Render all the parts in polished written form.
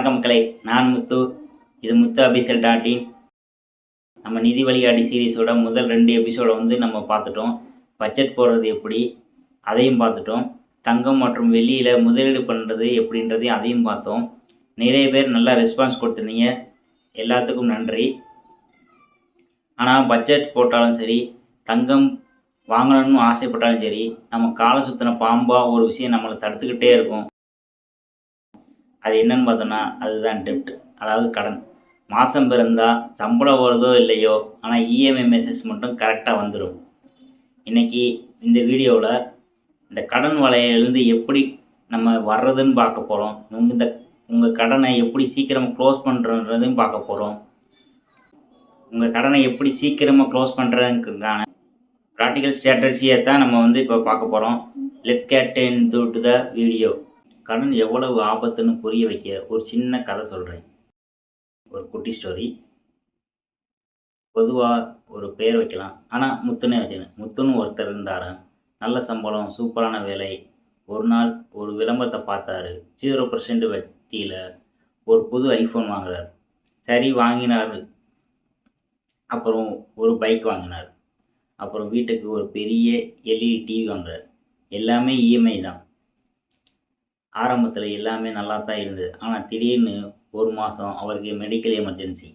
வணக்கம் மக்களே, நான் முத்து. இது முத்து அபிஷியல் .in. நம்ம நிதி வழிகாட்டி சீரீஸோட முதல் 2 எபிசோட வந்து நம்ம பார்த்துட்டோம். பட்ஜெட் போடுறது எப்படி அதையும் பார்த்துட்டோம். தங்கம் மற்றும் வெள்ளியில் முதலீடு பண்ணுறது எப்படின்றதையும் அதையும் பார்த்தோம். நிறைய பேர் நல்லா ரெஸ்பான்ஸ் கொடுத்துருந்தீங்க, எல்லாத்துக்கும் நன்றி. ஆனால் பட்ஜெட் போட்டாலும் சரி, தங்கம் வாங்கணும்னு ஆசைப்பட்டாலும் சரி, நம்ம காலை சுற்றின பாம்பாக ஒரு விஷயம் நம்மளை தடுத்துக்கிட்டே இருக்கும். அது என்னன்னு பார்த்தோன்னா, அதுதான் டெப்ட், அதாவது கடன். மாதம் பிறந்தால் சம்பளம் வருதோ இல்லையோ, ஆனால் இஎம்ஐ மெசேஜ் மட்டும் கரெக்டாக வந்துடும். இன்றைக்கி இந்த வீடியோவில் இந்த கடன் வலையிலேருந்து எப்படி நம்ம வர்றதுன்னு பார்க்க போகிறோம். உங்கள் கடனை எப்படி சீக்கிரமாக க்ளோஸ் பண்ணுறதுன்னு பார்க்க போகிறோம். உங்கள் கடனை எப்படி சீக்கிரமாக க்ளோஸ் பண்ணுறதுக்கான ப்ராக்டிக்கல் ஸ்ட்ராட்டஜியை தான் நம்ம வந்து இப்போ பார்க்க போகிறோம். Let's get into the video. கடன் எவ்வளவு ஆபத்துன்னு புரிய வைக்க ஒரு சின்ன கதை சொல்கிறேன், ஒரு குட்டி ஸ்டோரி. பொதுவாக ஒரு பேர் வைக்கலாம், ஆனால் முத்துனே வச்சுக்கணும். முத்துன்னு ஒருத்தர் இருந்தார், நல்ல சம்பளம், சூப்பரான வேலை. ஒரு நாள் ஒரு விளம்பரத்தை பார்த்தாரு. 0% வட்டியில் ஒரு புது ஐஃபோன் வாங்குறார். சரி வாங்கினார். அப்புறம் ஒரு பைக் வாங்கினார். அப்புறம் வீட்டுக்கு ஒரு பெரிய எல்இடி டிவி வாங்குறார். எல்லாமே இஎம்ஐ தான். ஆரம்பத்தில் எல்லாமே நல்லா தான் இருந்தது. ஆனால் திடீர்னு ஒரு மாதம் அவருக்கு மெடிக்கல் எமர்ஜென்சி.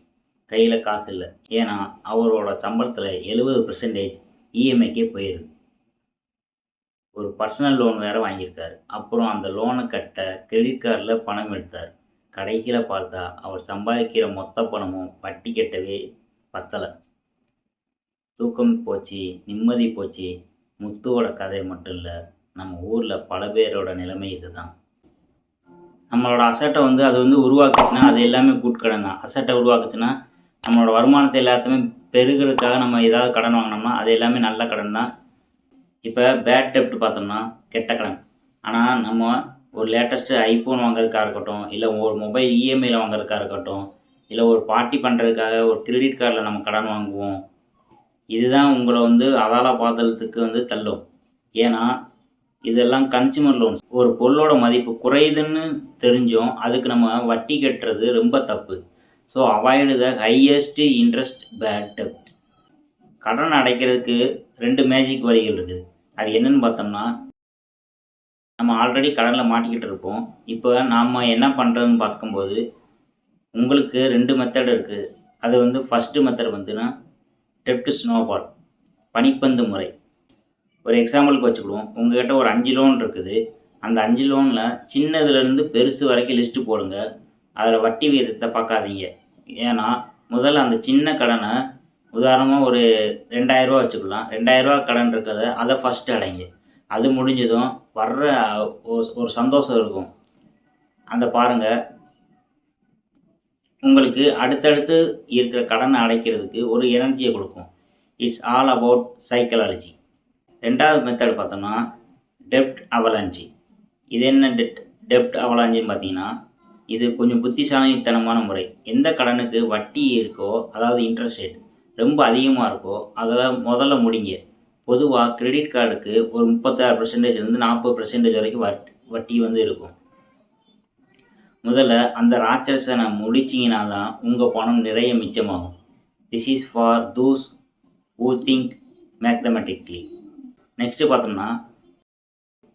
கையில் காசு இல்லை. ஏன்னா அவரோட சம்பளத்தில் 70% இஎம்ஐக்கே போயிடுது. ஒரு பர்சனல் லோன் வேறு வாங்கியிருக்காரு. அப்புறம் அந்த லோனை கட்ட கிரெடிட் கார்டில் பணம் எடுத்தார். கடைசியில் பார்த்தா அவர் சம்பாதிக்கிற மொத்த பணமும் வட்டி கட்டவே பத்தலை. தூக்கம் போச்சு, நிம்மதி போச்சு. முத்துவோட கதை மட்டும் இல்லை, நம்ம ஊரில் பல பேரோட நிலைமை இதுதான். நம்மளோட அசட்டை வந்து அது வந்து உருவாக்குச்சுன்னா அது எல்லாமே குட் கடன் தான். அசட்டை உருவாக்குச்சுன்னா நம்மளோட வருமானத்தை எல்லாத்தையுமே பெருகிறதுக்காக நம்ம ஏதாவது கடன் வாங்கினோம்னா அது எல்லாமே நல்ல கடன் தான். இப்போ பேட் டெப்ட் பார்த்தோம்னா கெட்ட கடன். ஆனால் நம்ம ஒரு லேட்டஸ்ட்டு ஐஃபோன் வாங்குறதுக்காக இருக்கட்டும், இல்லை ஒரு மொபைல் இஎம்ஐயில் வாங்குறதுக்காக இருக்கட்டும், இல்லை ஒரு பார்ட்டி பண்ணுறதுக்காக ஒரு கிரெடிட் கார்டில் நம்ம கடன் வாங்குவோம். இதுதான் உங்களை வந்து அதால பாதளத்துக்கு வந்து தள்ளும். ஏன்னா இதெல்லாம் கன்சியூமர் லோன்ஸ். ஒரு பொருளோட மதிப்பு குறையுதுன்னு தெரிஞ்சோம் அதுக்கு நம்ம வட்டி கட்டுறது ரொம்ப தப்பு. So avoid the highest interest bad டெப்ட். கடன் அடைக்கிறதுக்கு 2 மேஜிக் வழிகள் இருக்குது. அது என்னன்னு பார்த்தோம்னா, நம்ம ஆல்ரெடி கடனில் மாட்டிக்கிட்டு இருப்போம். இப்போ நாம் என்ன பண்ணுறதுன்னு பார்க்கும்போது உங்களுக்கு 2 மெத்தட் இருக்குது. அது வந்து ஃபஸ்ட்டு மெத்தட் வந்துன்னா டெப்ட் ஸ்னோபால், பனிப்பந்து முறை. ஒரு எக்ஸாம்பிளுக்கு வச்சுக்கிடுவோம். உங்கள்கிட்ட ஒரு 5 லோன் இருக்குது. அந்த 5 லோனில் சின்னதுலேருந்து பெருசு வரைக்கும் லிஸ்ட்டு போடுங்க. அதில் வட்டி விகிதத்தை பார்க்காதீங்க. ஏன்னா முதல்ல அந்த சின்ன கடனை, உதாரணமாக ஒரு 2000 ரூபா வச்சுக்கலாம். 2000 ரூபா கடன் இருக்கிறத அதை ஃபஸ்ட்டு அடைங்க. அது முடிஞ்சதும் வர்ற ஒரு சந்தோஷம் இருக்கும். அந்த பாருங்கள், உங்களுக்கு அடுத்தடுத்து இருக்கிற கடனை அடைக்கிறதுக்கு ஒரு எனர்ஜியை கொடுக்கும். It's all about psychology. 2வது மெத்தட் பார்த்தோம்னா டெப்ட் அவலாஞ்சி. இது என்ன டெப்ட் அவலாஞ்சின்னு பார்த்தீங்கன்னா, இது கொஞ்சம் புத்திசாலித்தனமான முறை. எந்த கடனுக்கு வட்டி இருக்கோ, அதாவது இன்ட்ரெஸ்ட் ரேட் ரொம்ப அதிகமாக இருக்கோ அதில் முதல்ல முடிங்க. பொதுவாக கிரெடிட் கார்டுக்கு ஒரு 36%லேருந்து 40% வரைக்கும் வட்டி வந்து இருக்கும். முதல்ல அந்த ராட்சசனை முடிச்சிங்கன்னா தான் உங்கள் பணம் நிறைய மிச்சமாகும். This is for those who think mathematically. Next பார்த்தோம்னா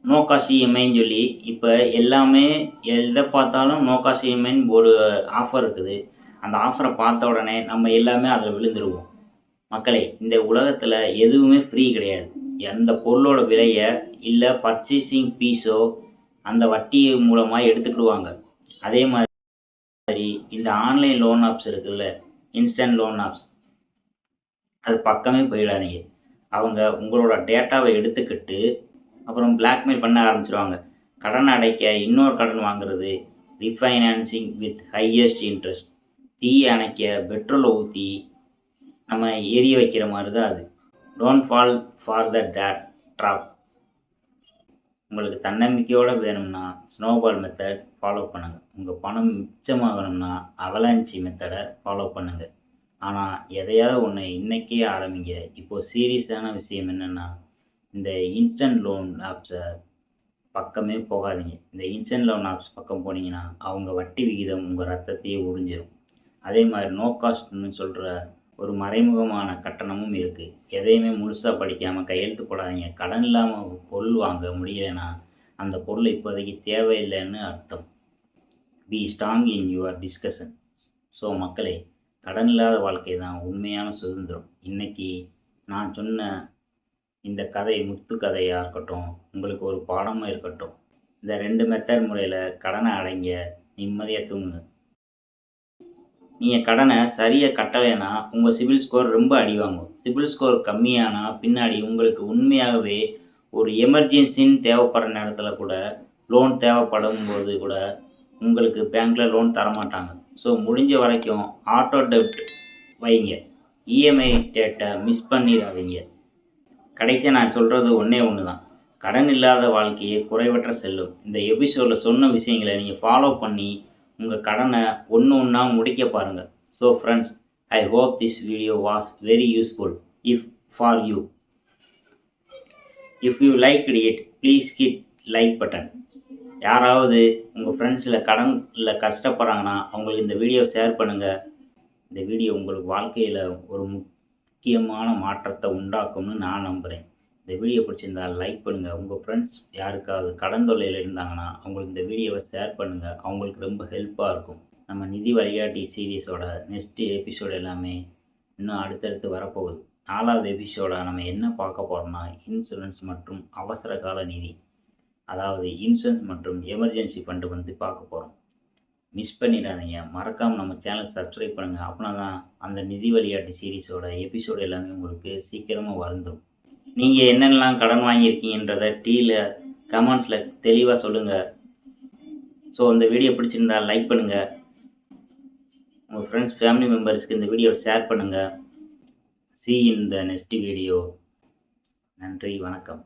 நோ காஸ்ட் இஎம்ஐன்னு சொல்லி இப்போ எல்லாமே எதை பார்த்தாலும் நோ காஸ்ட் இஎம்ஐன்னு ஒரு ஆஃபர் இருக்குது. அந்த ஆஃபரை பார்த்த உடனே நம்ம எல்லாமே அதில் விழுந்துருவோம். மக்களே, இந்த உலகத்தில் எதுவுமே ஃப்ரீ கிடையாது. எந்த பொருளோட விலையை இல்லை பர்ச்சேசிங் ஃபீஸோ அந்த வட்டி மூலமாக எடுத்துக்கிடுவாங்க. அதே மாதிரி இந்த ஆன்லைன் லோன் ஆப்ஸ் இருக்குதுல்ல, இன்ஸ்டன்ட் லோன் ஆப்ஸ், அது பக்கமே போயிடாதீங்க. அவங்க உங்களோட டேட்டாவை எடுத்துக்கிட்டு அப்புறம் பிளாக்மெயில் பண்ண ஆரம்பிச்சிருவாங்க. கடன் அடைக்க இன்னொரு கடன் வாங்குறது, ரீஃபைனான்சிங் வித் ஹையஸ்ட் இன்ட்ரெஸ்ட். தீ அணைக்க பெட்ரோலை ஊற்றி நம்ம எரிய வைக்கிற மாதிரி தான் அது. Don't fall for that drop. உங்களுக்கு தன்னம்பிக்கையோடு வேணும்னா ஸ்னோபால் மெத்தட் ஃபாலோ பண்ணுங்கள். உங்கள் பணம் மிச்சமாகணும்னா அவலாஞ்சி மெத்தடை ஃபாலோ பண்ணுங்கள். ஆனால் எதையாவது ஒன்று இன்றைக்கே ஆரம்பிங்க. இப்போது சீரியஸான விஷயம் என்னென்னா, இந்த இன்ஸ்டன்ட் லோன் ஆப்ஸை பக்கமே போகாதீங்க. இந்த இன்ஸ்டன்ட் லோன் ஆப்ஸ் பக்கம் போனீங்கன்னா, அவங்க வட்டி விகிதம் உங்க ரத்தத்தையே உறிஞ்சிரும். அதே மாரி நோ காஸ்ட்ன்னு சொல்ற ஒரு மறைமுகமான கட்டணமும் இருக்கு. எதையுமே முழுசா படிக்காம கையெழுத்து போடாதீங்க. கடன் இல்லாம ஒரு பொருள் வாங்க முடியலைன்னா, அந்த பொருள் இப்போதைக்கு தேவையில்லைன்னு அர்த்தம். Be strong in your discussion. So மக்களே, கடன் இல்லாத வாழ்க்கை தான் உண்மையான சுதந்திரம். இன்னைக்கு நான் சொன்ன இந்த கதை முத்து கதையா இருக்கட்டும், உங்களுக்கு ஒரு பாடமா இருக்கட்டும். இந்த 2 மெத்தட் முறையில கடனை அடைங்க, நிம்மதியா தூங்குங்க. நீங்க கடனை சரியா கட்டலைன்னா, உங்க சிபில் ஸ்கோர் ரொம்ப அடி வாங்கும். சிபில் ஸ்கோர் கம்மியானா பின்னாடி உங்களுக்கு உண்மையாகவே ஒரு எமர்ஜென்சின்னு தேவைப்படுற நேரத்துல கூட, லோன் தேவைப்படும்போது கூட உங்களுக்கு பேங்க்ல லோன் தரமாட்டாங்க. ஸோ முடிஞ்ச வரைக்கும் ஆட்டோ டெப்ட் வைங்க. இஎம்ஐ டேட்டை மிஸ் பண்ணிடாதீங்க. கடைசியா நான் சொல்றது ஒண்ணே ஒண்ணு தான். கடன் இல்லாத வாழ்க்கையே குறைவற்ற செல்வம். இந்த எபிசோட்ல சொன்ன விஷயங்கள நீங்க ஃபாலோ பண்ணி உங்க கடனை ஒண்ணு ஒண்ணா முடிக்க பாருங்க. So friends, I hope this video was very useful if for you. If you liked it, please hit like button. யாராவது உங்கள் ஃப்ரெண்ட்ஸில் கடனில் கஷ்டப்படுறாங்கன்னா அவங்களுக்கு இந்த வீடியோ ஷேர் பண்ணுங்கள். இந்த வீடியோ உங்களுக்கு வாழ்க்கையில் ஒரு முக்கியமான மாற்றத்தை உண்டாக்கும்னு நான் நம்புகிறேன். இந்த வீடியோ பிடிச்சிருந்தா லைக் பண்ணுங்கள். உங்கள் ஃப்ரெண்ட்ஸ் யாருக்காவது கடன் தொல்லையில் இருந்தாங்கன்னா அவங்களுக்கு இந்த வீடியோவை ஷேர் பண்ணுங்கள். அவங்களுக்கு ரொம்ப ஹெல்ப்பாக இருக்கும். நம்ம நிதி வழிகாட்டி சீரீஸோட நெக்ஸ்ட் எபிசோடு எல்லாமே இன்னும் அடுத்தடுத்து வரப்போகுது. 4வது எபிசோடாக நம்ம என்ன பார்க்க போகிறோம்னா, இன்சூரன்ஸ் மற்றும் அவசர கால நிதி, அதாவது இன்சூரன்ஸ் மற்றும் எமர்ஜென்சி ஃபண்டு வந்து பார்க்க போகிறோம். மிஸ் பண்ணிடாதீங்க. மறக்காமல் நம்ம சேனல் சப்ஸ்கிரைப் பண்ணுங்கள். அப்படின்னா தான் அந்த நிதி வழிகாட்டி சீரீஸோட எபிசோடு எல்லாமே உங்களுக்கு சீக்கிரமாக வந்துடும். நீங்கள் என்னென்னலாம் கடன் வாங்கியிருக்கீங்கன்றதை கமெண்ட்ஸில் தெளிவாக சொல்லுங்கள். ஸோ இந்த வீடியோ பிடிச்சிருந்தா லைக் பண்ணுங்கள். உங்கள் ஃப்ரெண்ட்ஸ் ஃபேமிலி மெம்பர்ஸ்க்கு இந்த வீடியோவை ஷேர் பண்ணுங்கள். See you in the next video. நன்றி, வணக்கம்.